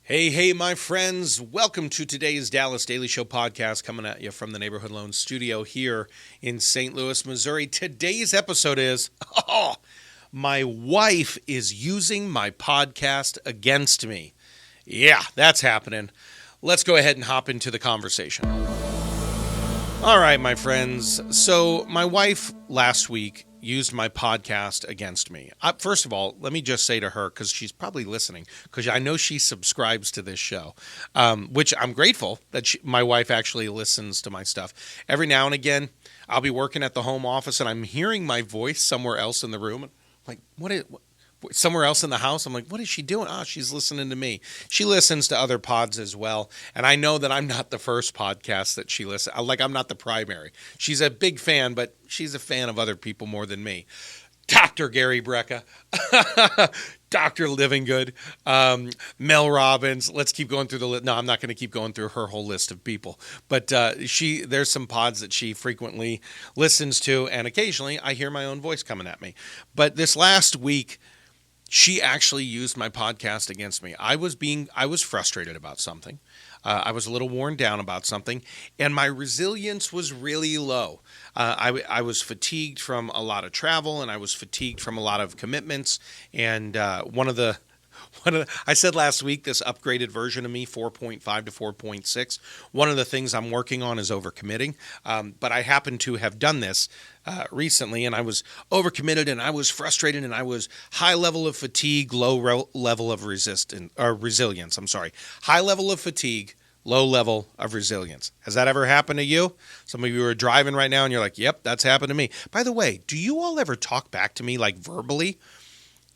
Hey, my friends. Welcome to today's Dallas Daily Show podcast coming at you from the Neighborhood Loan Studio here in St. Louis, Missouri. Today's episode is, my wife is using my podcast against me. Yeah, that's happening. Let's go ahead and hop into the conversation. All right, my friends. So my wife last week used my podcast against me. First of all, let me just say to her, because she's probably listening, because I know she subscribes to this show, which I'm grateful that my wife actually listens to my stuff. Every now and again, I'll be working at the home office and I'm hearing my voice somewhere else in the room. Like, somewhere else in the house? I'm like, what is she doing? Oh, she's listening to me. She listens to other pods as well. And I know that I'm not the first podcast that she listens. Like, I'm not the primary. She's a big fan, but she's a fan of other people more than me. Dr. Gary Brecka, Dr. Living Good, Mel Robbins. Let's keep going through the list. No, I'm not going to keep going through her whole list of people. But there's some pods that she frequently listens to, and occasionally I hear my own voice coming at me. But this last week, she actually used my podcast against me. I was frustrated about something. I was a little worn down about something, and my resilience was really low. I was fatigued from a lot of travel, and I was fatigued from a lot of commitments. And I said last week, this upgraded version of me, 4.5 to 4.6, one of the things I'm working on is overcommitting. But I happen to have done this recently, and I was overcommitted, and I was frustrated, and I was high level of fatigue, low level of resilience. High level of fatigue, low level of resilience. Has that ever happened to you? Some of you are driving right now, and you're like, yep, that's happened to me. By the way, do you all ever talk back to me like verbally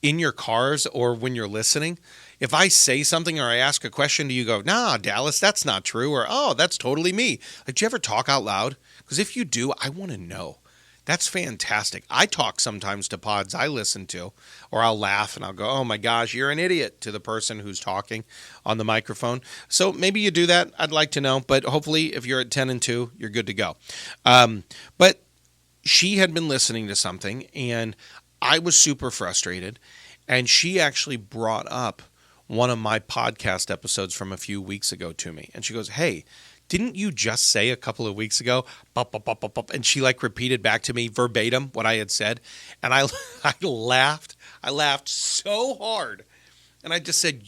in your cars or when you're listening? If I say something or I ask a question, do you go, nah, Dallas, that's not true, or oh, that's totally me? Like, do you ever talk out loud? Because if you do, I want to know. That's fantastic. I talk sometimes to pods I listen to, or I'll laugh and I'll go, oh my gosh, you're an idiot, to the person who's talking on the microphone. So maybe you do that. I'd like to know, but hopefully if you're at 10 and 2, you're good to go. But she had been listening to something and I was super frustrated, and she actually brought up one of my podcast episodes from a few weeks ago to me. And she goes, hey, didn't you just say a couple of weeks ago, bop, bop, bop, bop, bop, and she like repeated back to me verbatim what I had said. And I laughed. I laughed so hard. And I just said,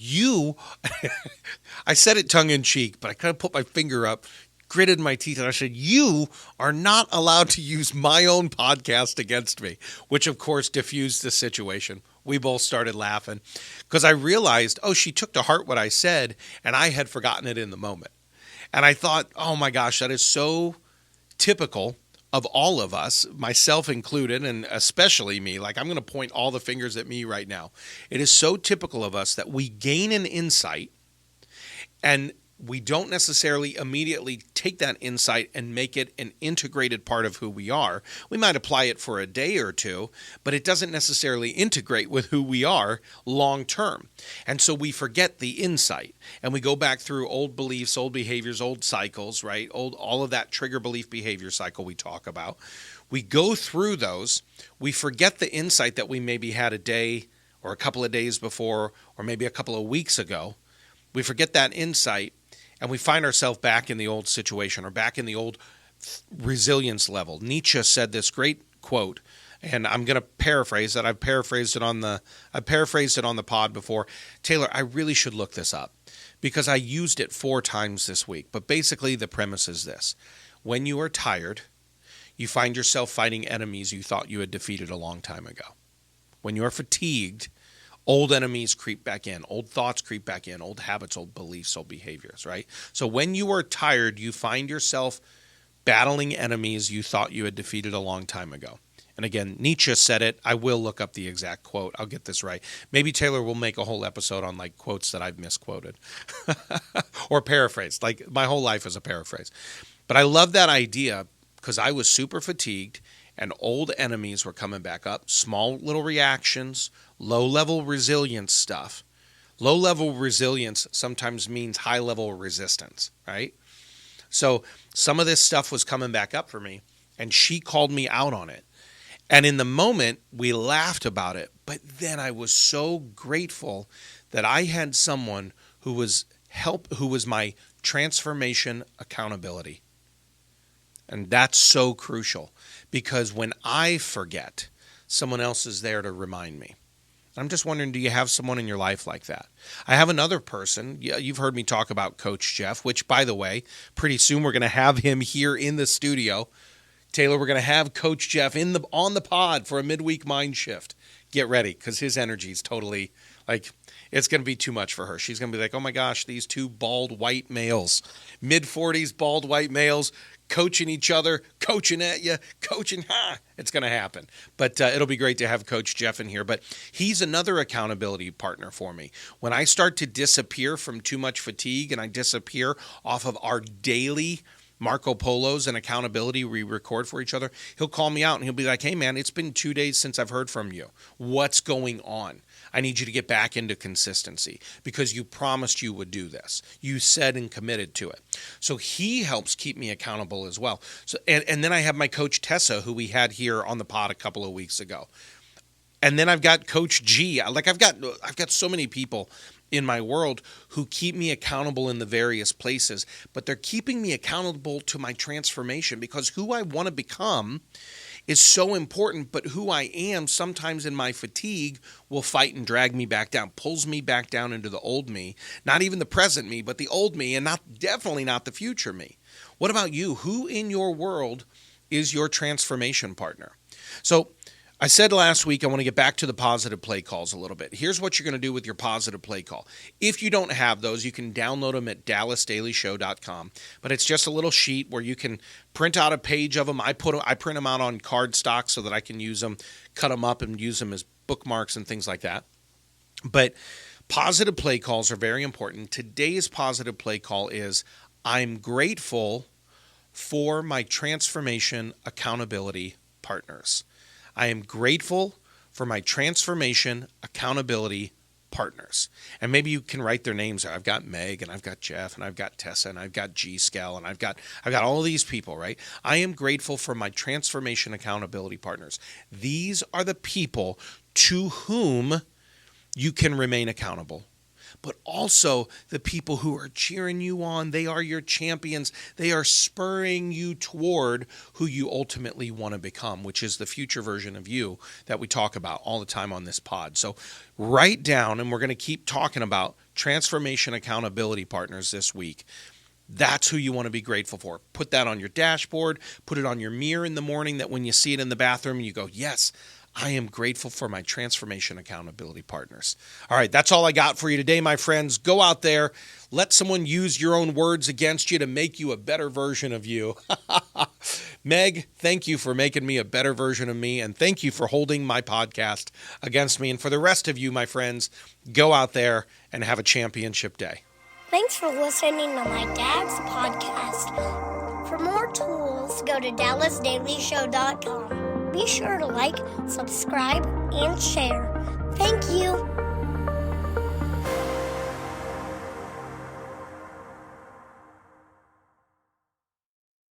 I said it tongue in cheek, but I kind of put my finger up, gritted my teeth, and I said, you are not allowed to use my own podcast against me, which of course diffused the situation. We both started laughing because I realized, she took to heart what I said, and I had forgotten it in the moment. And I thought, oh my gosh, that is so typical of all of us, myself included, and especially me. Like, I'm going to point all the fingers at me right now. It is so typical of us that we gain an insight and we don't necessarily immediately take that insight and make it an integrated part of who we are. We might apply it for a day or two, but it doesn't necessarily integrate with who we are long term. And so we forget the insight and we go back through old beliefs, old behaviors, old cycles, right? All of that trigger belief behavior cycle we talk about. We go through those. We forget the insight that we maybe had a day or a couple of days before, or maybe a couple of weeks ago. We forget that insight. And we find ourselves back in the old situation or back in the old resilience level. Nietzsche said this great quote, and I'm going to paraphrase it. I've paraphrased it on the pod before. Taylor, I really should look this up because I used it 4 times this week. But basically the premise is this. When you are tired, you find yourself fighting enemies you thought you had defeated a long time ago. When you are fatigued, old enemies creep back in, old thoughts creep back in, old habits, old beliefs, old behaviors, right? So when you are tired, you find yourself battling enemies you thought you had defeated a long time ago. And again, Nietzsche said it. I will look up the exact quote. I'll get this right. Maybe Taylor will make a whole episode on like quotes that I've misquoted or paraphrased. Like my whole life is a paraphrase. But I love that idea because I was super fatigued and old enemies were coming back up, small little reactions, low-level resilience stuff. Low-level resilience sometimes means high-level resistance, right? So some of this stuff was coming back up for me, and she called me out on it. And in the moment, we laughed about it, but then I was so grateful that I had someone who who was my transformation accountability. And that's so crucial because when I forget, someone else is there to remind me. I'm just wondering, do you have someone in your life like that? I have another person. Yeah, you've heard me talk about Coach Jeff, which, by the way, pretty soon we're going to have him here in the studio. Taylor, we're going to have Coach Jeff on the pod for a midweek mind shift. Get ready, because his energy is totally it's going to be too much for her. She's going to be like, oh my gosh, these two bald white males, mid-40s bald white males, coaching each other, coaching at you, coaching, it's going to happen. But it'll be great to have Coach Jeff in here. But he's another accountability partner for me. When I start to disappear from too much fatigue and I disappear off of our daily Marco Polos and accountability we record for each other, he'll call me out and he'll be like, hey man, it's been 2 days since I've heard from you. What's going on? I need you to get back into consistency because you promised you would do this. You said and committed to it. So he helps keep me accountable as well. So and then I have my coach Tessa, who we had here on the pod a couple of weeks ago. And then I've got Coach G. I've got so many people in my world who keep me accountable in the various places, but they're keeping me accountable to my transformation because who I want to become is so important, but who I am sometimes in my fatigue will fight and drag me back down, pulls me back down into the old me, not even the present me, but the old me, and definitely not the future me. What about you? Who in your world is your transformation partner? So I said last week I want to get back to the positive play calls a little bit. Here's what you're going to do with your positive play call. If you don't have those, you can download them at dallasdailyshow.com. But it's just a little sheet where you can print out a page of them. I print them out on cardstock so that I can use them, cut them up and use them as bookmarks and things like that. But positive play calls are very important. Today's positive play call is, I'm grateful for my transformation accountability partners. I am grateful for my transformation accountability partners. And maybe you can write their names there. I've got Meg and I've got Jeff and I've got Tessa and I've got G-Scal and I've got all these people, right? I am grateful for my transformation accountability partners. These are the people to whom you can remain accountable. But also the people who are cheering you on. They are your champions. They are spurring you toward who you ultimately want to become, which is the future version of you that we talk about all the time on this pod. So write down, and we're going to keep talking about transformation accountability partners this week. That's who you want to be grateful for. Put that on your dashboard. Put it on your mirror in the morning that when you see it in the bathroom, you go, yes, I am grateful for my transformation accountability partners. All right, that's all I got for you today, my friends. Go out there. Let someone use your own words against you to make you a better version of you. Meg, thank you for making me a better version of me, and thank you for holding my podcast against me. And for the rest of you, my friends, go out there and have a championship day. Thanks for listening to my dad's podcast. For more tools, go to dallasdailyshow.com. Be sure to like, subscribe, and share. Thank you.